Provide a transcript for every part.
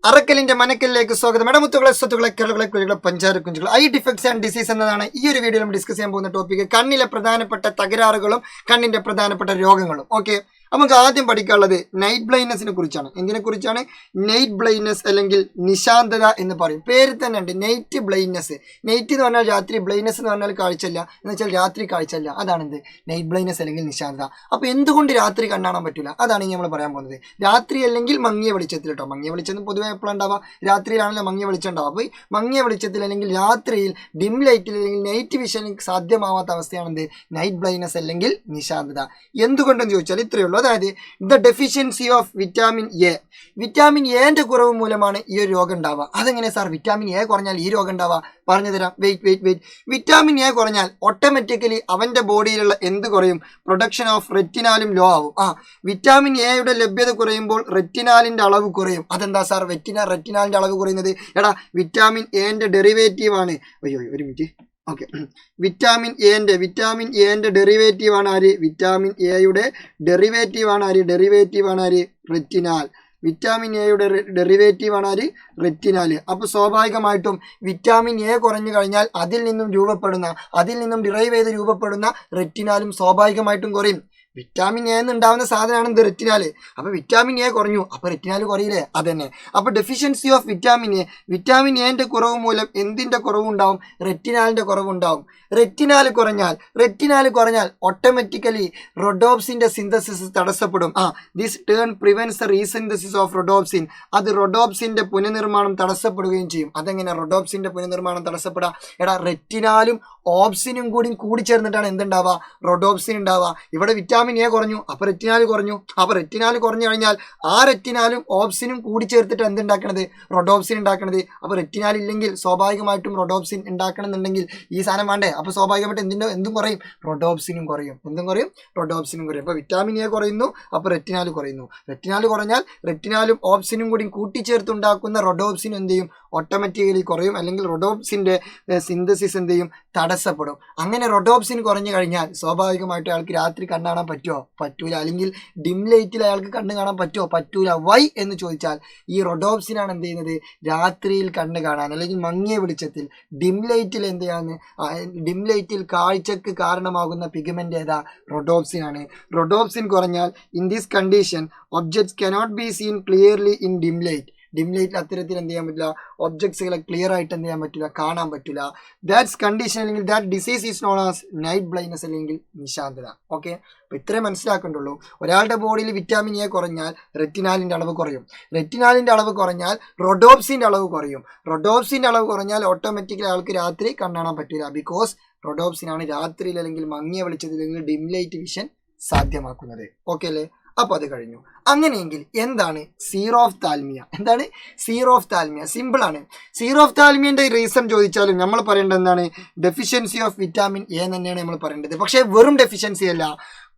അറക്കലിന്റെ മനക്കലിലേക്ക് സ്വാഗതം. ഇടമുത്തുകളെ സ്വത്തുക്കളെ കേരളങ്ങളെ കുഴികളെ പഞ്ചാര കുഞ്ചുകൾ I defects and disease എന്നതാണ് ഈ ഒരു വീഡിയോയിൽ നമ്മൾ ഡിസ്കസ് ചെയ്യാൻ പോകുന്ന ടോപ്പിക്. കണ്ണിലെ പ്രധാനപ്പെട്ട തകരാറുകളും കണ്ണിന്റെ പ്രധാനപ്പെട്ട രോഗങ്ങളും. ഓക്കെ, നമുക്ക് ആദ്യം പഠിക്കാനുള്ളത് നൈറ്റ് ബ്ലൈൻഡ്നെസിനെ കുറിച്ചാണ്. എന്തിനെ കുറിച്ചാണ്? നൈറ്റ് ബ്ലൈൻഡ്നെസ് അല്ലെങ്കിൽ നിശാന്തത എന്ന് പറയും. പേര് തന്നെ ഉണ്ട്, നൈറ്റ് ബ്ലൈൻഡ്നെസ്. നൈറ്റ് എന്ന് പറഞ്ഞാൽ രാത്രി, ബ്ലൈൻഡ്നെസ് എന്ന് പറഞ്ഞാൽ കാഴ്ചയില്ല, എന്ന് വെച്ചാൽ രാത്രി കാഴ്ചയില്ല. അതാണ് എന്ത് നൈറ്റ് ബ്ലൈൻഡ്നെസ് അല്ലെങ്കിൽ നിശാന്തത. അപ്പോൾ എന്തുകൊണ്ട് രാത്രി കണ്ണാണാൻ പറ്റില്ല, അതാണ് ഇനി നമ്മൾ പറയാൻ പോകുന്നത്. രാത്രി അല്ലെങ്കിൽ മങ്ങിയ വെളിച്ചത്തിൽ കേട്ടോ. മങ്ങിയ വെളിച്ചം പൊതുവെ എപ്പോഴും ഉണ്ടാവുക രാത്രിയിലാണല്ലോ മങ്ങിയ വെളിച്ചം ഉണ്ടാവുക. അപ്പോൾ ഈ മങ്ങിയ വെളിച്ചത്തിൽ അല്ലെങ്കിൽ രാത്രിയിൽ ഡിം ലൈറ്റിൽ അല്ലെങ്കിൽ നൈറ്റ് വിഷൻ സാധ്യമാവാത്ത അവസ്ഥയാണ് എന്ത് നൈറ്റ് ബ്ലൈൻഡ്നെസ് അല്ലെങ്കിൽ നിശാന്തത. എന്തുകൊണ്ടെന്ന് ചോദിച്ചാൽ ഇത്രയേ ഉള്ളൂ. അതായത് the deficiency of vitamin A. Vitamin എന്റെ കുറവ് മൂലമാണ് ഈ ഒരു രോഗം ഉണ്ടാവുക. അതെങ്ങനെ സാർ വിറ്റാമിൻ എ കുറഞ്ഞാൽ ഈ രോഗം ഉണ്ടാവുക? പറഞ്ഞു തരാം. വെയിറ്റ്. വിറ്റാമിൻ എ കുറഞ്ഞാൽ ഓട്ടോമാറ്റിക്കലി അവന്റെ ബോഡിയിലുള്ള എന്ത് കുറയും? പ്രൊഡക്ഷൻ ഓഫ് റെറ്റിനാലും ലോ ആവും. വിറ്റാമിൻ എയുടെ ലഭ്യത കുറയുമ്പോൾ റെറ്റിനാലിന്റെ അളവ് കുറയും. അതെന്താ സാർ റെറ്റിനാലിന്റെ അളവ് കുറയുന്നത്? എടാ, വിറ്റാമിൻ എന്റെ ഡെറിവേറ്റീവ് ആണ്. ഒരു മിനിറ്റ്. ഓക്കെ, വിറ്റാമിൻ എന്റെ ഡെറിവേറ്റീവ് ആണ് ആര്? വിറ്റാമിൻ എയുടെ ഡെറിവേറ്റീവ് ആണ് ആര്? റെറ്റിനാൽ. വിറ്റാമിൻ എയുടെ ഡെറിവേറ്റീവ് ആണ് ആര്? റെറ്റിനാൽ. അപ്പോൾ സ്വാഭാവികമായിട്ടും വിറ്റാമിൻ എ കുറഞ്ഞു കഴിഞ്ഞാൽ അതിൽ നിന്നും ഡിറൈവ് ചെയ്ത് രൂപപ്പെടുന്ന റെറ്റിനാലും സ്വാഭാവികമായിട്ടും കുറയും. വിറ്റാമിൻ എ ഉണ്ടാവുന്ന സാധനമാണ് ഇത് റെറ്റിനാല്. അപ്പോൾ വിറ്റാമിൻ എ കുറഞ്ഞു, അപ്പോൾ റെറ്റിനാല് കുറയില്ലേ? അതന്നെ. അപ്പോൾ ഡെഫിഷ്യൻസി ഓഫ് വിറ്റാമിൻ എന്റെ കുറവ് മൂലം എന്തിന്റെ കുറവുണ്ടാവും? റെറ്റിനാലിന്റെ കുറവുണ്ടാവും. റെറ്റിനാല് കുറഞ്ഞാൽ ഓട്ടോമാറ്റിക്കലി റൊഡോപ്സിന്റെ സിന്തസിസ് തടസ്സപ്പെടും. This turn prevents the resynthesis of rhodopsin. അത് റൊഡോപ്സിന്റെ പുനർനിർമ്മാണം തടസ്സപ്പെടുകയും ചെയ്യും. അതെങ്ങനെ റൊഡോപ്സിന്റെ പുനർനിർമ്മാണം തടസ്സപ്പെടുക? എടാ, റെറ്റിനാലും ഓപ്സിനും കൂടി ചേർന്നിട്ടാണ് എന്തുണ്ടാവുക? റൊഡോപ്സിൻ ഉണ്ടാവുക. ഇവിടെ വിറ്റാമിൻ എ കുറഞ്ഞു, അപ്പോൾ റെറ്റിനാൽ കുറഞ്ഞു കഴിഞ്ഞാൽ ആ റെറ്റിനാലും ഓപ്സിനും കൂടി ചേർത്തിട്ട് എന്തുണ്ടാക്കണത്? റൊഡോപ്സിൻ ഉണ്ടാക്കണത്. അപ്പോൾ റെറ്റിനാൽ ഇല്ലെങ്കിൽ സ്വാഭാവികമായിട്ടും റൊഡോപ്സിൻ ഉണ്ടാക്കണമെന്നുണ്ടെങ്കിൽ ഈ സാധനം വേണ്ടേ? അപ്പോൾ സ്വാഭാവികമായിട്ട് എന്തും കുറയും? റൊഡോപ്സിനും കുറയും. അപ്പോൾ വിറ്റാമിൻ എ കുറയുന്നു, അപ്പോൾ റെറ്റിനാൽ കുറയുന്നു. റെറ്റിനാൽ കുറഞ്ഞാൽ റെറ്റിനാലും ഓപ്സിനും കൂടി കൂട്ടിച്ചേർത്തുണ്ടാക്കുന്ന റൊഡോപ്സിൻ എന്ത് ചെയ്യും? ഓട്ടോമാറ്റിക്കലി കുറയും, അല്ലെങ്കിൽ റൊഡോപ്സിന്റെ സിന്തസിസ് എന്ത് ചെയ്യും? തടസ്സപ്പെടും. അങ്ങനെ റൊഡോപ്സിൻ കുറഞ്ഞു കഴിഞ്ഞാൽ സ്വാഭാവികമായിട്ട് അയാൾക്ക് രാത്രി കണ്ണാണാൻ പറ്റൂല. അല്ലെങ്കിൽ ഡിം ലൈറ്റിൽ അയാൾക്ക് കണ്ണ് കാണാൻ പറ്റൂല. വൈ എന്ന് ചോദിച്ചാൽ ഈ റൊഡോപ്സിനാണ് എന്ത് ചെയ്യുന്നത്? രാത്രിയിൽ കണ്ണ് കാണാൻ അല്ലെങ്കിൽ മങ്ങിയ വെളിച്ചത്തിൽ ഡിം ലൈറ്റിൽ കാഴ്ചക്ക് കാരണമാകുന്ന പിഗ്മെന്റ് ഏതാ? റൊഡോപ്സിൻ ആണ്. റൊഡോപ്സിൻ കുറഞ്ഞാൽ in this condition objects cannot be seen clearly in dim ലൈറ്റിൽ അത്തരത്തിൽ എന്ത് ചെയ്യാൻ പറ്റില്ല? ഒബ്ജക്ട്സുകളെ ക്ലിയർ ആയിട്ട് എന്ത് ചെയ്യാൻ പറ്റില്ല? കാണാൻ പറ്റില്ല. ദാറ്റ്സ് കണ്ടീഷൻ അല്ലെങ്കിൽ that disease is known as night blindness അല്ലെങ്കിൽ നിശാന്തത. ഓക്കെ, അപ്പോൾ ഇത്രേ മനസ്സിലാക്കേണ്ടുള്ളൂ. ഒരാളുടെ ബോഡിയിൽ വിറ്റാമിൻ എ കുറഞ്ഞാൽ റെറ്റിനാലിൻ്റെ അളവ് കുറയും. റെറ്റിനാലിൻ്റെ അളവ് കുറഞ്ഞാൽ റൊഡോപ്സിൻ്റെ അളവ് കുറയും. റൊഡോപ്സിൻ്റെ അളവ് കുറഞ്ഞാൽ ഓട്ടോമാറ്റിക്കലി ആൾക്ക് രാത്രി കണ്ണാണാൻ പറ്റില്ല. ബിക്കോസ് റൊഡോപ്സിനാണ് രാത്രിയിൽ അല്ലെങ്കിൽ മങ്ങിയ വെളിച്ചത്തിൽ അല്ലെങ്കിൽ ഡിം ലൈറ്റ് വിഷൻ സാധ്യമാക്കുന്നത്. ഓക്കെ അല്ലേ? അപ്പോൾ അത് കഴിഞ്ഞു. അങ്ങനെയെങ്കിൽ എന്താണ് സീറോഫ്താൽമിയ? സിമ്പിൾ ആണ്. സീറോഫ്താൽമിയന്റെ റീസൺ ചോദിച്ചാലും നമ്മൾ പറയേണ്ടത് എന്താണ്? ഡെഫിഷ്യൻസി ഓഫ് വിറ്റാമിൻ എ തന്നെയാണ് നമ്മൾ പറയേണ്ടത്. പക്ഷേ വെറും ഡെഫിഷ്യൻസി അല്ല,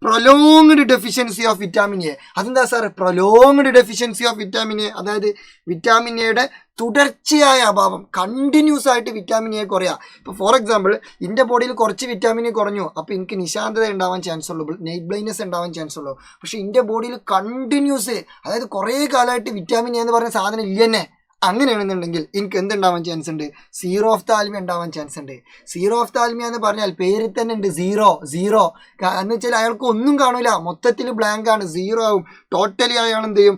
prolonged deficiency of vitamin A. അതെന്താ sir prolonged deficiency of vitamin A? അതായത് വിറ്റാമിൻ എയുടെ തുടർച്ചയായ അഭാവം, കണ്ടിന്യൂസ് ആയിട്ട് വിറ്റാമിൻ എ കുറയാ. ഇപ്പോൾ ഫോർ എക്സാമ്പിൾ എൻ്റെ ബോഡിയിൽ കുറച്ച് വിറ്റാമിൻ എ കുറഞ്ഞു, അപ്പോൾ എനിക്ക് നിശാന്തത ഉണ്ടാവാൻ ചാൻസ് ഉള്ളൂ, നൈറ്റ് ബ്ലൈൻഡ്നെസ് ഉണ്ടാവാൻ ചാൻസ് ഉള്ളൂ. പക്ഷേ എൻ്റെ ബോഡിയിൽ കണ്ടിന്യൂസ്, അതായത് കുറേ കാലമായിട്ട് വിറ്റാമിൻ എ എന്ന് പറഞ്ഞ സാധനം ഇല്ല തന്നെ. അങ്ങനെയാണെന്നുണ്ടെങ്കിൽ എനിക്ക് എന്തുണ്ടാവാൻ ചാൻസ് ഉണ്ട്? സീറോഫ്താൽമിയ ഉണ്ടാവാൻ ചാൻസ് ഉണ്ട്. സീറോഫ്താൽമിയ എന്ന് പറഞ്ഞാൽ പേരിൽ തന്നെ ഉണ്ട് സീറോ എന്ന് വെച്ചാൽ അയാൾക്ക് ഒന്നും കാണൂല, മൊത്തത്തിൽ ബ്ലാങ്ക് ആണ്, സീറോ ആവും. ടോട്ടലി അയാൾ എന്ത് ചെയ്യും?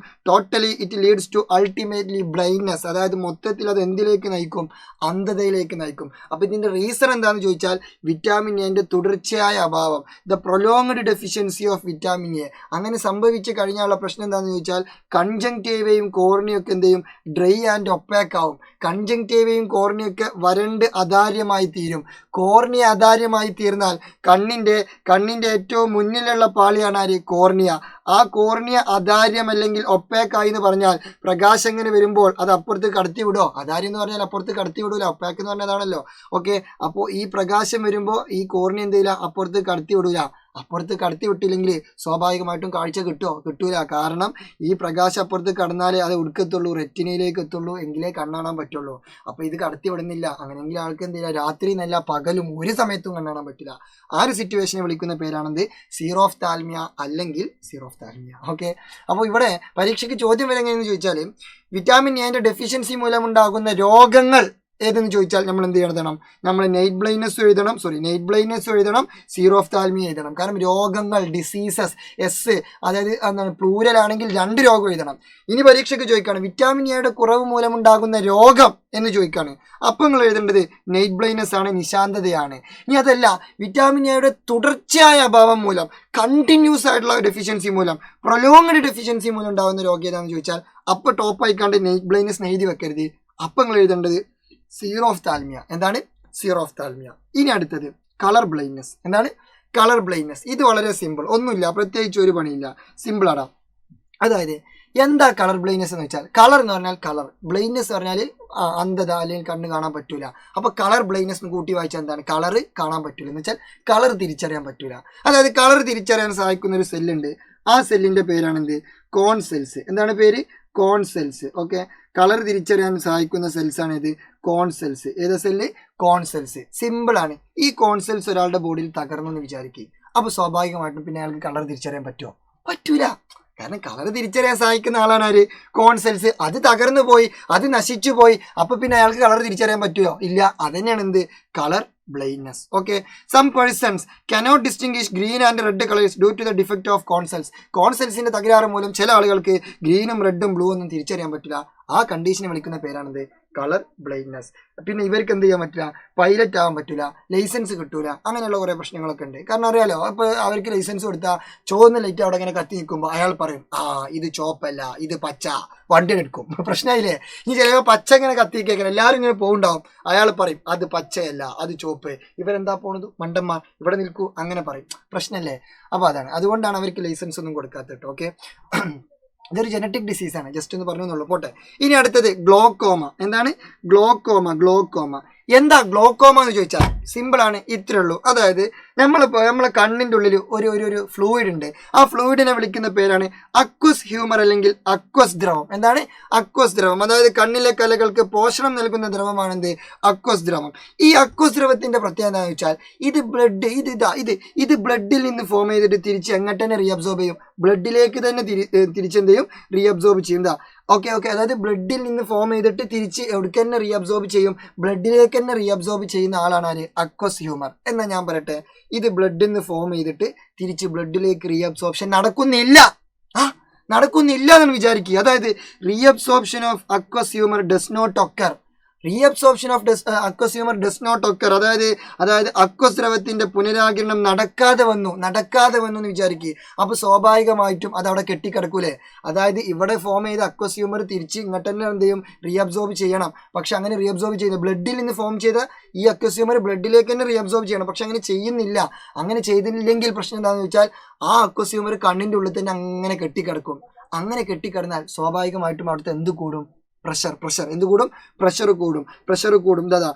It leads to ultimately blindness. അതായത് മൊത്തത്തിൽ അത് എന്തിലേക്ക് നയിക്കും? അന്ധതയിലേക്ക് നയിക്കും. അപ്പോൾ ഇതിൻ്റെ റീസൺ എന്താണെന്ന് ചോദിച്ചാൽ വിറ്റാമിൻ എന്റെ തുടർച്ചയായ അഭാവം, the prolonged deficiency of vitamin A. അങ്ങനെ സംഭവിച്ചു കഴിഞ്ഞാലുള്ള പ്രശ്നം എന്താണെന്ന് ചോദിച്ചാൽ കൺജങ്ക്റ്റീവയും കോർണിയൊക്കെ എന്ത് ചെയ്യും? ഡ്രൈ ആൻഡ് ഒപ്പാക്ക് ആവും. കൺജങ്ക്റ്റീവയും കോർണിയൊക്കെ വരണ്ട് അതാര്യമായി തീരും. കോർണിയ അതാര്യമായി തീർന്നാൽ കണ്ണിന്റെ ഏറ്റവും മുന്നിലുള്ള പാളിയാണ് ആര്? കോർണിയ. ആ കോർണിയ അതാര്യം അല്ലെങ്കിൽ ഒപ്പാക്കായി എന്ന് പറഞ്ഞാൽ പ്രകാശം ഇങ്ങനെ വരുമ്പോൾ അത് അപ്പുറത്ത് കടത്തി വിടോ? അതാര്യം എന്ന് പറഞ്ഞാൽ അപ്പുറത്ത് കടത്തി വിടൂല, ഒപ്പാക്ക് എന്ന് പറഞ്ഞാൽ അതാണല്ലോ. ഓക്കെ, അപ്പോൾ ഈ പ്രകാശം വരുമ്പോൾ ഈ കോർണിയ എന്ത് ചെയ്യില്ല? അപ്പുറത്ത് കടത്തി വിടൂല. അപ്പുറത്ത് കടത്തി വിട്ടില്ലെങ്കിൽ സ്വാഭാവികമായിട്ടും കാഴ്ച കിട്ടൂല. കാരണം ഈ പ്രകാശം അപ്പുറത്ത് കടന്നാലേ അത് ഉടുക്കത്തുള്ളൂ, റെറ്റിനയിലേക്ക് എത്തുള്ളൂ, എങ്കിലേ കണ്ണാണാൻ പറ്റുള്ളൂ. അപ്പോൾ ഇത് കടത്തി വിടുന്നില്ല. അങ്ങനെയെങ്കിൽ ആൾക്ക് എന്ത് ചെയ്യില്ല, രാത്രി നല്ല പകലും ഒരു സമയത്തും കണ്ണാൻ പറ്റില്ല. ആ ഒരു സിറ്റുവേഷനെ വിളിക്കുന്ന പേരാണെന്ത്, സീറോഫ്താൽമിയ അല്ലെങ്കിൽ സീറോഫ്താൽമിയ. ഓക്കെ, അപ്പോൾ ഇവിടെ പരീക്ഷയ്ക്ക് ചോദ്യം വരെ എങ്ങനെയെന്ന് ചോദിച്ചാൽ വിറ്റാമിൻ എന്റെ ഡെഫിഷ്യൻസി മൂലമുണ്ടാകുന്ന രോഗങ്ങൾ ഏതെന്ന് ചോദിച്ചാൽ നമ്മൾ എന്ത് എഴുതണം, നമ്മൾ നൈറ്റ് ബ്ലൈൻഡ്നെസ് എഴുതണം, സീറോഫ്താൽമിയ എഴുതണം. കാരണം രോഗങ്ങൾ, ഡിസീസസ്, അതായത് എന്താണ് പ്ലൂരൽ ആണെങ്കിൽ 2 രോഗം എഴുതണം. ഇനി പരീക്ഷയ്ക്ക് ചോദിക്കുകയാണ് വിറ്റാമിൻ എയുടെ കുറവ് മൂലമുണ്ടാകുന്ന രോഗം എന്ന് ചോദിക്കുകയാണ്. അപ്പം നിങ്ങൾ എഴുതേണ്ടത് നൈറ്റ് ബ്ലൈൻഡ്നെസ് ആണ്, നിശാന്തതയാണ്. ഇനി അതല്ല, വിറ്റാമിൻ എയുടെ തുടർച്ചയായ അഭാവം മൂലം, കണ്ടിന്യൂസ് ആയിട്ടുള്ള ഡെഫിഷ്യൻസി മൂലം, പ്രൊലോങ്ഡ് ഡെഫിഷ്യൻസി മൂലം ഉണ്ടാകുന്ന രോഗം ഏതാണെന്ന് ചോദിച്ചാൽ അപ്പോൾ ടോപ്പായിക്കാണ്ട് നൈറ്റ് ബ്ലൈൻഡ്നെസ് എഴുതി വെക്കരുത്. അപ്പം നിങ്ങൾ എഴുതേണ്ടത് സീറോഫ്താൽമിയ. എന്താണ്? സീറോഫ്താൽമിയ. ഇനി അടുത്തത് കളർ ബ്ലൈൻഡ്നെസ്. എന്താണ്? Colour blindness. ഇത് വളരെ സിമ്പിൾ, ഒന്നുമില്ല, പ്രത്യേകിച്ച് ഒരു പണിയില്ല, സിമ്പിളാണ്. അതായത് എന്താ കളർ ബ്ലൈൻഡ്നെസ് എന്ന് വെച്ചാൽ, കളർ എന്ന് പറഞ്ഞാൽ കളർ, ബ്ലൈൻഡ്നെസ് പറഞ്ഞാൽ അന്ധത അല്ലെങ്കിൽ കണ്ണ് കാണാൻ പറ്റൂല. അപ്പോൾ കളർ ബ്ലൈൻഡ്നെസ് കൂട്ടി വായിച്ചാൽ എന്താണ്, കളർ കാണാൻ പറ്റൂല എന്ന് വെച്ചാൽ കളർ തിരിച്ചറിയാൻ പറ്റൂല. അതായത് കളർ തിരിച്ചറിയാൻ സഹായിക്കുന്ന ഒരു സെല്ലുണ്ട്, ആ സെല്ലിന്റെ പേരാണെന്ത്, കോൺ സെൽസ്. എന്താണ് പേര്? കോൺ സെൽസ്. ഓക്കെ, കളർ തിരിച്ചറിയാൻ സഹായിക്കുന്ന സെൽസ് ആണ് ഇത്, കോൺ സെൽസ്. ഏതാ സെല്ല്? Cone cells. സിമ്പിൾ ആണ്. ഈ കോൺ സെൽസ് ഒരാളുടെ ബോഡിയിൽ തകർന്നെന്ന് വിചാരിക്കുക, അപ്പൊ സ്വാഭാവികമായിട്ടും പിന്നെ അയാൾക്ക് കളർ തിരിച്ചറിയാൻ പറ്റുമോ? പറ്റൂല. കാരണം കളർ തിരിച്ചറിയാൻ സഹായിക്കുന്ന ആളാണ് ആര്? Cone cells. അത് തകർന്നു പോയി, അത് നശിച്ചു പോയി, അപ്പൊ പിന്നെ അയാൾക്ക് കളർ തിരിച്ചറിയാൻ പറ്റുമോ? ഇല്ല. അത് തന്നെയാണ് എന്ത്, colour blindness. Okay, some persons cannot distinguish green and red colours due to the defect of cone cells. Cone സെൽസിന്റെ തകരാറ് മൂലം ചില ആളുകൾക്ക് ഗ്രീനും റെഡും ബ്ലൂ ഒന്നും തിരിച്ചറിയാൻ പറ്റില്ല. ആ കണ്ടീഷനെ വിളിക്കുന്ന പേരാണെന്ത്, കളർ ബ്ലൈൻഡ്നെസ്. പിന്നെ ഇവർക്ക് എന്ത് ചെയ്യാൻ പറ്റില്ല, പൈലറ്റ് ആവാൻ പറ്റില്ല, ലൈസൻസ് കിട്ടൂല, അങ്ങനെയുള്ള കുറേ പ്രശ്നങ്ങളൊക്കെ ഉണ്ട്. കാരണം അറിയാലോ, അപ്പോൾ അവർക്ക് ലൈസൻസ് കൊടുത്താൽ ചുവന്ന ലൈറ്റ് അവിടെ ഇങ്ങനെ കത്തി നിൽക്കുമ്പോൾ അയാൾ പറയും, ഇത് ചോപ്പല്ല, ഇത് പച്ച, വണ്ടി എടുക്കും. പ്രശ്നമായില്ലേ? ഇനി ചിലപ്പോൾ പച്ച ഇങ്ങനെ കത്തി കേൾക്കണം, എല്ലാവരും ഇങ്ങനെ പോകുന്നുണ്ടാവും, അയാൾ പറയും അത് പച്ചയല്ല, അത് ചോപ്പ്, ഇവരെന്താ പോണത്, മണ്ടന്മാർ, ഇവിടെ നിൽക്കൂ, അങ്ങനെ പറയും. പ്രശ്നമല്ലേ? അപ്പോൾ അതാണ്, അതുകൊണ്ടാണ് അവർക്ക് ലൈസൻസ് ഒന്നും കൊടുക്കാത്തത്. ഓക്കെ, ഇതൊരു ജനറ്റിക് ഡിസീസാണ്, ജസ്റ്റ് ഒന്ന് പറഞ്ഞു എന്നുള്ളൂ. പോട്ടെ. ഇനി അടുത്തത് ഗ്ലോക്കോമ. എന്താണ്? ഗ്ലോക്കോമ. എന്താ ഗ്ലോക്കോമ എന്ന് ചോദിച്ചാൽ സിമ്പിളാണ്, ഇത്രേ ഉള്ളൂ. അതായത് നമ്മളെ കണ്ണിൻ്റെ ഉള്ളിൽ ഒരു ഫ്ലൂയിഡ് ഉണ്ട്. ആ ഫ്ലൂയിഡിനെ വിളിക്കുന്ന പേരാണ് അക്വസ് ഹ്യൂമർ അല്ലെങ്കിൽ അക്വസ് ദ്രവം. എന്താണ്? അക്വസ് ദ്രവം. അതായത് കണ്ണിലെ കലകൾക്ക് പോഷണം നൽകുന്ന ദ്രവമാണ് എന്ത്, അക്വസ് ദ്രവം. ഈ അക്വസ് ദ്രവത്തിന്റെ പ്രത്യേകത എന്താണെന്ന് വെച്ചാൽ ഇത് ബ്ലഡിൽ നിന്ന് ഫോം ചെയ്തിട്ട് തിരിച്ച് എങ്ങോട്ട് തന്നെ റീഅബ്സോർബ് ചെയ്യും, ബ്ലഡിലേക്ക് തന്നെ തിരിച്ചെന്ത് ചെയ്യും, റീഅബ്സോർബ് ചെയ്യും. ഓക്കെ, അതായത് ബ്ലഡിൽ നിന്ന് ഫോം ചെയ്തിട്ട് തിരിച്ച് എവിടേക്ക് തന്നെ റീഅബ്സോർബ് ചെയ്യും, ബ്ലഡിലേക്ക് തന്നെ റീഅബ്സോർബ് ചെയ്യുന്ന ആളാണ് ആര്, അക്വസ് ഹ്യൂമർ. എന്നാൽ ഞാൻ പറയട്ടെ, ഇത് ബ്ലഡിൽ നിന്ന് ഫോം ചെയ്തിട്ട് തിരിച്ച് ബ്ലഡിലേക്ക് റീഅബ്സോർപ്ഷൻ നടക്കുന്നില്ല എന്ന് വിചാരിക്കുക. അതായത് reabsorption of aqueous humour does not occur. Reabsorption of aqueous humour does not occur. അതായത് അക്വസ് ദ്രവത്തിന്റെ പുനരാകിരണം നടക്കാതെ വന്നു എന്ന് വിചാരിക്കുക. അപ്പോൾ സ്വാഭാവികമായിട്ടും അത് അവിടെ കെട്ടിക്കിടക്കൂലേ. അതായത് ഇവിടെ ഫോം ചെയ്ത അക്വസ് ഹ്യൂമർ തിരിച്ച് ഇങ്ങോട്ട് തന്നെ എന്ത് ചെയ്യും, റീഅബ്സോർബ് ചെയ്യണം. പക്ഷെ അങ്ങനെ റീഅബ്സോർബ് ചെയ്യുന്നത്, ബ്ലഡിൽ നിന്ന് ഫോം ചെയ്ത ഈ അക്വസ് ഹ്യൂമർ ബ്ലഡിലേക്ക് തന്നെ റീഅബ്സോർബ് ചെയ്യണം. പക്ഷെ അങ്ങനെ ചെയ്യുന്നില്ല. അങ്ങനെ ചെയ്തില്ലെങ്കിൽ പ്രശ്നം എന്താണെന്ന് വെച്ചാൽ ആ അക്വസ് ഹ്യൂമർ കണ്ണിൻ്റെ ഉള്ളിൽ തന്നെ അങ്ങനെ കെട്ടിക്കിടക്കും. അങ്ങനെ കെട്ടിക്കിടന്നാൽ സ്വാഭാവികമായിട്ടും അവിടുത്തെ എന്ത് കൂടും, പ്രഷർ എന്ത് കൂടും, പ്രഷർ കൂടും.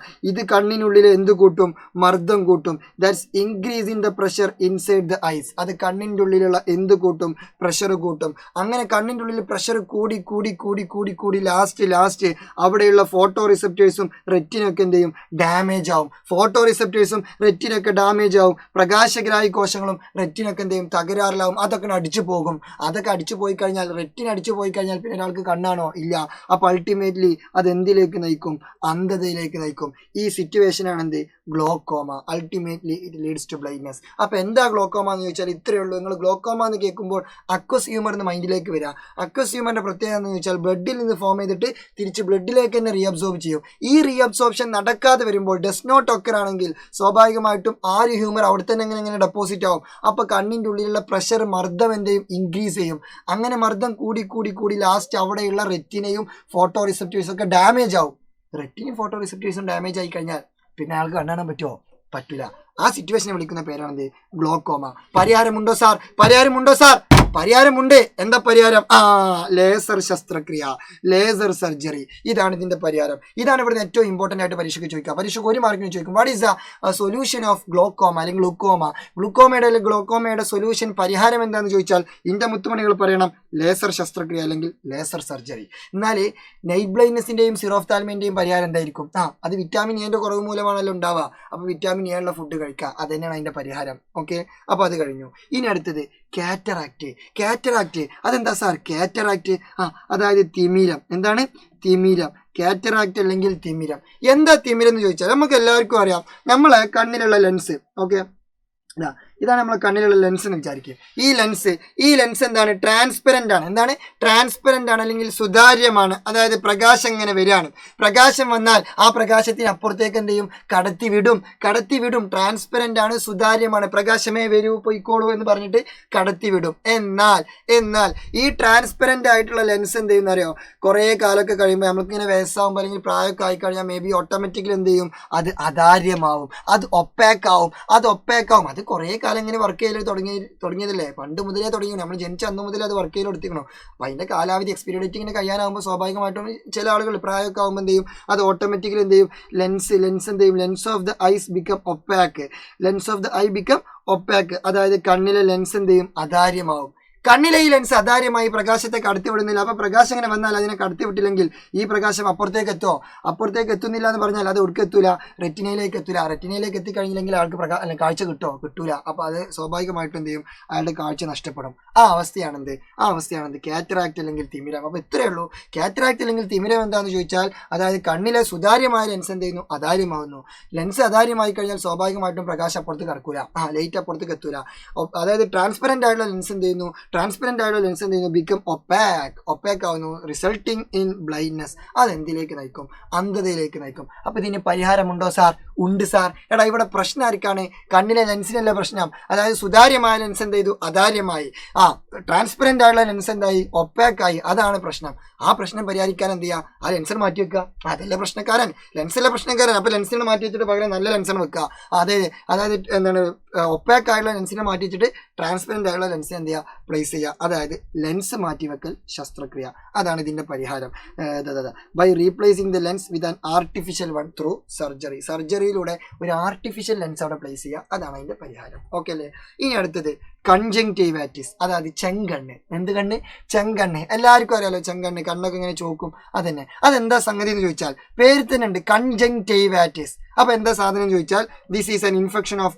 ഇത് കണ്ണിനുള്ളിൽ എന്ത് കൂട്ടും, മർദ്ദം കൂട്ടും. That's increase in the pressure inside the eyes. അത് കണ്ണിൻ്റെ ഉള്ളിലുള്ള എന്ത് കൂട്ടും, പ്രഷർ കൂട്ടും. അങ്ങനെ കണ്ണിൻ്റെ ഉള്ളിൽ പ്രഷർ കൂടി ലാസ്റ്റ് അവിടെയുള്ള ഫോട്ടോ റിസെപ്റ്റേഴ്സും റെറ്റിനൊക്കെ എന്ത് ചെയ്യും, ഡാമേജ് ആവും. ഫോട്ടോ റിസെപ്റ്റേഴ്സും റെറ്റിനൊക്കെ ഡാമേജ് ആവും. പ്രകാശഗ്രാഹി കോശങ്ങളും റെറ്റിനൊക്കെ എന്ത് ചെയ്യും, തകരാറിലാവും. അതൊക്കെ അടിച്ചു പോകും. അതൊക്കെ അടിച്ചു പോയി കഴിഞ്ഞാൽ, റെറ്റിൻ അടിച്ചു പോയി കഴിഞ്ഞാൽ പിന്നെ ഒരാൾക്ക് കണ്ണാണോ? ഇല്ല. അപ്പോൾ അൾട്ടിമേറ്റ്ലി അത് എന്തിലേക്ക് നയിക്കും, അന്ധതയിലേക്ക് നയിക്കും. ഈ സിറ്റുവേഷനാണ് എന്ത്, glaucoma. Ultimately it leads to blindness. അപ്പോൾ എന്താ ഗ്ലോക്കോമ എന്ന് ചോദിച്ചാൽ ഇത്രയേ ഉള്ളൂ. നിങ്ങൾ ഗ്ലോക്കോമ എന്ന് കേൾക്കുമ്പോൾ അക്വസ് ഹ്യൂമർ എന്ന് മൈൻഡിലേക്ക് വരിക. അക്വസ് ഹ്യൂമറിന്റെ പ്രത്യേകത എന്ന് ചോദിച്ചാൽ ബ്ലഡിൽ നിന്ന് ഫോം ചെയ്തിട്ട് തിരിച്ച് ബ്ലഡിലേക്ക് തന്നെ റീഅബ്സോർബ് ചെയ്യും. ഈ റീഅബ്സോർപ്ഷൻ നടക്കാതെ വരുമ്പോൾ, ഡസ് നോട്ട് ഒക്കർ ആണെങ്കിൽ സ്വാഭാവികമായിട്ടും ആ ഒരു ഹ്യൂമർ അവിടെ തന്നെ എങ്ങനെ ഡെപ്പോസിറ്റ് ആവും. അപ്പോൾ കണ്ണിൻ്റെ ഉള്ളിലുള്ള പ്രഷർ, മർദ്ദം എന്തെയും ഇൻക്രീസ് ചെയ്യും. അങ്ങനെ മർദ്ദം കൂടി ലാസ്റ്റ് അവിടെയുള്ള റെറ്റിനെയും ഫോട്ടോ റിസെപ്റ്റേഴ്സും ഒക്കെ ഡാമേജ് ആവും. റെറ്റിനും ഫോട്ടോ റിസെപ്റ്റേഴ്സും ഡാമേജ് ആയി കഴിഞ്ഞാൽ പിന്നെ ആൾക്ക് കണ്ണാൻ പറ്റുമോ? പറ്റില്ല. ആ സിറ്റുവേഷനെ വിളിക്കുന്ന പേരാണെന്ത്, ഗ്ലോക്കോമ. പരിഹാരമുണ്ടോ സാർ? പരിഹാരമുണ്ട്. എന്താ പരിഹാരം? ലേസർ ശസ്ത്രക്രിയ, ലേസർ സർജറി. ഇതാണ് ഇതിന്റെ പരിഹാരം. ഇതാണ് ഇവിടുന്ന് ഏറ്റവും ഇമ്പോർട്ടന്റ് ആയിട്ട് പരീക്ഷയ്ക്ക് ചോദിക്കുക. പരീക്ഷയ്ക്ക് 1 മാർക്കിന് ചോദിക്കും, what is the solution of glaucoma അല്ലെങ്കിൽ ഗ്ലൂക്കോമയുടെ ഗ്ലോക്കോമയുടെ സൊല്യൂഷൻ, പരിഹാരം എന്താണെന്ന് ചോദിച്ചാൽ ഇതിന്റെ മുത്തുമണികൾ പറയണം ലേസർ ശസ്ത്രക്രിയ അല്ലെങ്കിൽ ലേസർ സർജറി. എന്നാൽ നൈറ്റ് ബ്ലൈൻഡ്നെസിന്റെയും സിറോഫ്താൽമിന്റെയും പരിഹാരം എന്തായിരിക്കും? അത് വിറ്റാമിൻ എന്റെ കുറവ് മൂലമാണല്ലോ ഉണ്ടാവുക. അപ്പൊ വിറ്റാമിൻ എ ഉള്ള ഫുഡ് കഴിക്കുക, അത് തന്നെയാണ് അതിന്റെ പരിഹാരം. ഓക്കെ, അപ്പൊ അത് കഴിഞ്ഞു. ഇനി അടുത്തത് കാറ്ററാക്ട്. അതെന്താ സാർ കാറ്ററാക്ട്? അതായത് തിമിരം. എന്താണ് തിമിരം? കാറ്ററാക്ട് അല്ലെങ്കിൽ തിമിരം. എന്താ തിമിരം എന്ന് ചോദിച്ചാൽ നമുക്ക് എല്ലാവർക്കും അറിയാം, നമ്മളെ കണ്ണിലുള്ള ലെൻസ്. ഓക്കെ, ഇതാണ് നമ്മളെ കണ്ണിലുള്ള ലെൻസ് എന്ന് വിചാരിക്കുക. ഈ ലെൻസ് എന്താണ്? ട്രാൻസ്പെറന്റ് ആണ്. എന്താണ്? ട്രാൻസ്പെറന്റ് ആണ് അല്ലെങ്കിൽ സുതാര്യമാണ്. അതായത് പ്രകാശം ഇങ്ങനെ വരികയാണ്. പ്രകാശം വന്നാൽ ആ പ്രകാശത്തിന് അപ്പുറത്തേക്ക് എന്ത് ചെയ്യും? കടത്തിവിടും. ട്രാൻസ്പെറന്റ് ആണ്, സുതാര്യമാണ്. പ്രകാശമേ വരൂ പൊയ്ക്കോളൂ എന്ന് പറഞ്ഞിട്ട് കടത്തിവിടും. എന്നാൽ ഈ ട്രാൻസ്പെറന്റ് ആയിട്ടുള്ള ലെൻസ് എന്ത് ചെയ്യുന്ന അറിയോ? കുറെ കാലമൊക്കെ കഴിയുമ്പോൾ നമുക്കിങ്ങനെ വയസ്സാകുമ്പോൾ അല്ലെങ്കിൽ പ്രായമൊക്കെ ആയിക്കഴിഞ്ഞാൽ മേ ബി ഓട്ടോമാറ്റിക്കലി എന്ത് ചെയ്യും? അത് അതാര്യമാവും, അത് ഒപ്പാക്കാവും. അത് കുറെ കാലം ഇങ്ങനെ വർക്ക് ചെയ്യൽ തുടങ്ങിയതല്ലേ, പണ്ട് മുതലേ തുടങ്ങി. നമ്മൾ ജനിച്ച അന്ന് മുതലേ അത് വർക്ക് ചെയ്യൽ എടുത്തിക്കണോ. അപ്പം അതിന്റെ കാലാവധി എക്സ്പൈരി ഡേറ്റ് ഇങ്ങനെ കഴിയാനാകുമ്പോൾ സ്വാഭാവികമായിട്ടും ചില ആളുകൾ പ്രായമൊക്കെ ആകുമ്പോൾ എന്ത് ചെയ്യും? അത് ഓട്ടോമാറ്റിക്കലി എന്ത് ചെയ്യും? ലെൻസ് എന്ത് ചെയ്യും? Lens of the eyes become opaque. അതായത് കണ്ണിലെ ലെൻസ് എന്ത് ചെയ്യും? അതാര്യമാവും. കണ്ണിലെ ഈ ലെൻസ് അതാര്യമായി പ്രകാശത്തെ കടത്തിവിടുന്നില്ല. അപ്പൊ പ്രകാശം ഇങ്ങനെ വന്നാൽ അതിനെ കടത്തിവിട്ടില്ലെങ്കിൽ ഈ പ്രകാശം അപ്പുറത്തേക്ക് എത്തുന്നില്ല എന്ന് പറഞ്ഞാൽ അത് ഒടുക്കം എത്തൂല, റെറ്റിനയിലേക്ക് എത്തിക്കഴിഞ്ഞില്ലെങ്കിൽ ആൾക്ക് കാഴ്ച കിട്ടൂല. അപ്പൊ അത് സ്വാഭാവികമായിട്ടും എന്ത് ചെയ്യും? അയാളുടെ കാഴ്ച നഷ്ടപ്പെടും. ആ അവസ്ഥയാണെന്ത് കാറ്ററാക്ട് അല്ലെങ്കിൽ തിമിരം. അപ്പൊ ഇത്രയേ ഉള്ളൂ. കാറ്ററാക്ട് അല്ലെങ്കിൽ തിമിരം എന്താണെന്ന് ചോദിച്ചാൽ അതായത് കണ്ണിലെ സുതാര്യമായ ലെൻസ് എന്ത് ചെയ്യുന്നു? അതാര്യമാവുന്നു. ലെൻസ് അതാര്യമായി കഴിഞ്ഞാൽ സ്വാഭാവികമായിട്ടും പ്രകാശം അപ്പുറത്ത് കടക്കൂല, ലൈറ്റ് അപ്പുറത്തേക്ക് എത്തൂല. അതായത് ട്രാൻസ്പെറന്റ് ആയിട്ടുള്ള ലെൻസ് എന്ത് ചെയ്യുന്നു? ബിക്കം ഒപ്പാക്ക് ആവുന്നു, റിസൾട്ടിങ് ഇൻ ബ്ലൈൻഡ്നെസ്. അതെന്തിലേക്ക് നയിക്കും? അന്ധതയിലേക്ക് നയിക്കും. അപ്പൊ ഇതിന് പരിഹാരമുണ്ടോ സാർ? ഉണ്ട് സാർ. എടാ, ഇവിടെ പ്രശ്നം ആർക്കാണ്? കണ്ണിലെ ലെൻസിനല്ല പ്രശ്നം. അതായത് സുതാര്യമായ ലെൻസ് എന്ത് ചെയ്തു? അതാര്യമായി. ട്രാൻസ്പെറന്റ് ആയിട്ടുള്ള ലെൻസ് എന്തായി? ഒപ്പാക്കായി. അതാണ് പ്രശ്നം. ആ പ്രശ്നം പരിഹരിക്കാൻ എന്ത് ചെയ്യുക? ആ ലെൻസിന് മാറ്റി വെക്കുക. അതല്ല പ്രശ്നക്കാരൻ, ലെൻസല്ല പ്രശ്നക്കാരൻ. അപ്പൊ ലെൻസിനെ മാറ്റി വെച്ചിട്ട് പകരം നല്ല ലെൻസിന് വെക്കുക. അതായത് എന്താണ്? ഒപ്പാക്ക് ആയിട്ടുള്ള ലെൻസിനെ മാറ്റി വെച്ചിട്ട് ട്രാൻസ്പെറന്റ് ആയിട്ടുള്ള ലെൻസിനെ എന്ത് ചെയ്യുക? പ്ലേസ് ചെയ്യുക. അതായത് ലെൻസ് മാറ്റിവെക്കൽ ശസ്ത്രക്രിയ. അതാണ് ഇതിന്റെ പരിഹാരം. By replacing the lens with an artificial one through സർജറിയിലൂടെ ഒരു ആർട്ടിഫിഷ്യൽ ലെൻസ് അവിടെ പ്ലേസ് ചെയ്യുക. അതാണ് അതിന്റെ പരിഹാരം. ഓക്കെ അല്ലേ? ഇനി അടുത്തത് കൺജങ്ക്റ്റിവൈറ്റിസ്, അതായത് ചെങ്കണ്ണ്. എന്ത് കണ്ണ്? ചെങ്കണ്ണ്. എല്ലാവർക്കും അറിയാലോ ചെങ്കണ്ണ്, കണ്ണൊക്കെ ഇങ്ങനെ ചോക്കും. അതന്നെ. അതെന്താ സംഗതി എന്ന് ചോദിച്ചാൽ പേര് തന്നെ ഉണ്ട്, കൺജങ്ക്റ്റിവൈറ്റിസ്. അപ്പൊ എന്താ സാധനം ചോദിച്ചാൽ this is an infection of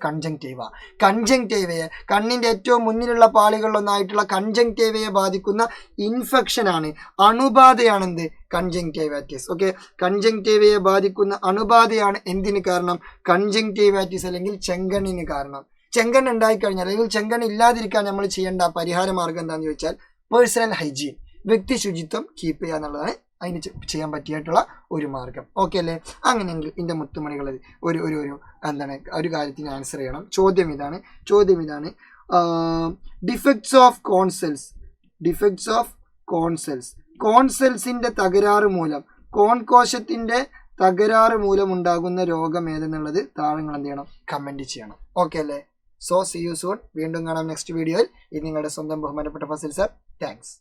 കൺജങ്ക്റ്റീവയെ, കണ്ണിന്റെ ഏറ്റവും മുന്നിലുള്ള പാളികളിലൊന്നായിട്ടുള്ള കൺജങ്ക്റ്റീവയെ ബാധിക്കുന്ന ഇൻഫെക്ഷൻ ആണ്, അണുബാധയാണെന്ത്? കൺജങ്ക്റ്റിവൈറ്റിസ്. ഓക്കെ, കൺജങ്ക്റ്റീവയെ ബാധിക്കുന്ന അണുബാധയാണ് എന്തിന് കാരണം? കൺജങ്ക്റ്റിവൈറ്റിസ് അല്ലെങ്കിൽ ചെങ്കണ്ണിന് കാരണം. ചെങ്കണ്ണ് ഉണ്ടായിക്കഴിഞ്ഞാൽ അല്ലെങ്കിൽ ചെങ്കണ്ണ് ഇല്ലാതിരിക്കാൻ നമ്മൾ ചെയ്യേണ്ട പരിഹാര മാർഗം എന്താണെന്ന് ചോദിച്ചാൽ പേഴ്സണൽ ഹൈജീൻ, വ്യക്തി ശുചിത്വം കീപ്പ് ചെയ്യുക എന്നുള്ളതാണ് അതിന് ചെയ്യാൻ പറ്റിയിട്ടുള്ള ഒരു മാർഗം. ഓക്കെ അല്ലേ? അങ്ങനെയെങ്കിൽ എൻ്റെ മുത്തുമണികൾ ഒരു കാര്യത്തിന് ആൻസർ ചെയ്യണം. ചോദ്യം ഇതാണ് ഡിഫക്ട്സ് ഓഫ് കോൺസെൽസിന്റെ തകരാറ് മൂലം, കോശത്തിന്റെ തകരാറ് മൂലം ഉണ്ടാകുന്ന രോഗം ഏതെന്നുള്ളത് താഴെ നിങ്ങൾ എന്ത് ചെയ്യണം? കമന്റ് ചെയ്യണം. ഓക്കെ അല്ലേ? So see you soon. വീണ്ടും കാണാം നെക്സ്റ്റ് വീഡിയോയിൽ. ഇത് നിങ്ങളുടെ സ്വന്തം ബഹുമാനപ്പെട്ട ഫസിൽ സാർ. താങ്ക്സ്.